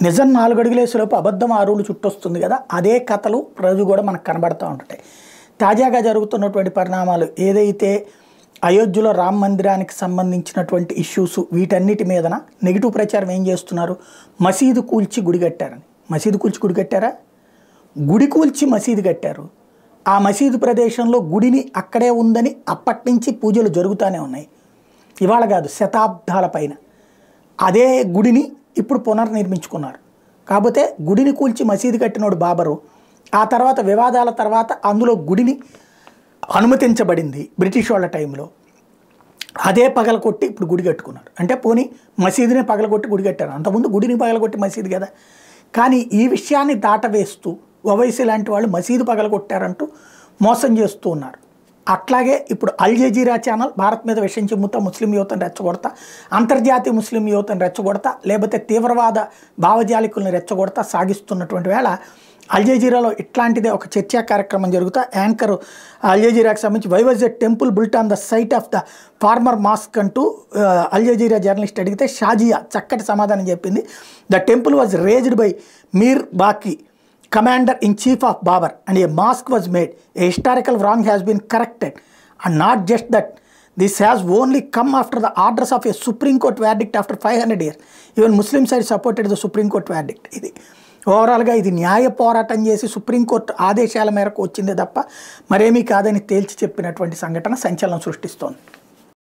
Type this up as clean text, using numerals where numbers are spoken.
నిజం 4 అడుగులేసేలోపు అబద్ధం 6 అడుగులు చుట్టొస్తుంది కదా, అదే కథలు రోజు కూడా మనకు కనబడుతూ ఉంటాయి. తాజాగా జరుగుతున్నటువంటి పరిణామాలు ఏదైతే అయోధ్యలో రామ మందిరానికి సంబంధించినటువంటి ఇష్యూస్ వీటన్నిటి మీదన నెగిటివ్ ప్రచారం ఏం చేస్తున్నారు? మసీదు కూల్చి గుడి కట్టారని. మసీదు కూల్చి గుడి కట్టారా? గుడి కూల్చి మసీదు కట్టారు. ఆ మసీదు ప్రదేశంలో గుడిని అక్కడే ఉందని అప్పటి నుంచి పూజలు జరుగుతూనే ఉన్నాయి. ఇవాళ కాదు, శతాబ్దాల పైన అదే గుడిని ఇప్పుడు పునర్నిర్మించుకున్నారు. కాకపోతే గుడిని కూల్చి మసీదు కట్టినోడు బాబరు. ఆ తర్వాత వివాదాల తర్వాత అందులో గుడిని అనుమతించబడింది బ్రిటిష్ వాళ్ళ టైంలో. అదే పగలకొట్టి ఇప్పుడు గుడి కట్టుకున్నారు. అంటే పోనీ మసీదునే పగలగొట్టి గుడి కట్టారు. అంతకుముందు గుడిని పగలగొట్టి మసీదు కదా. కానీ ఈ విషయాన్ని దాటవేస్తూ ఓవైసీ లాంటి వాళ్ళు మసీదు పగలగొట్టారంటూ మోసం చేస్తూ ఉన్నారు. అట్లాగే ఇప్పుడు అల్ జజీరా ఛానల్ భారత్ మీద విషయం చెమ్ముతా, ముస్లిం యువతను రెచ్చగొడతా, అంతర్జాతీయ ముస్లిం యువతను రెచ్చగొడతా, లేకపోతే తీవ్రవాద భావజాలికులను రెచ్చగొడతా సాగిస్తున్నటువంటి వేళ అల్ జజీరాలో ఇట్లాంటిదే ఒక చర్చా కార్యక్రమం జరుగుతా. యాంకర్ అల్ జజీరాకి సంబంధించి why was a temple built on the site of the former mosque అంటూ అల్ జజీరా జర్నలిస్ట్ అడిగితే షాజియా చక్కటి సమాధానం చెప్పింది. The temple was razed by Mir Baqi, commander in chief of Babur, and a mosque was made. A historical wrong has been corrected, and not just that, this has only come after the orders of a Supreme Court verdict after 500 years. Even Muslim side supported the Supreme Court verdict. ఇది ఓవరాల్గా ఇది న్యాయ పోరాటం చేసి supreme court ఆదేశాల మేరకు వచ్చిందే తప్ప మరేమీ కాదని తేల్చి చెప్పినటువంటి సంఘటన సంచలనం సృష్టిస్తోంది.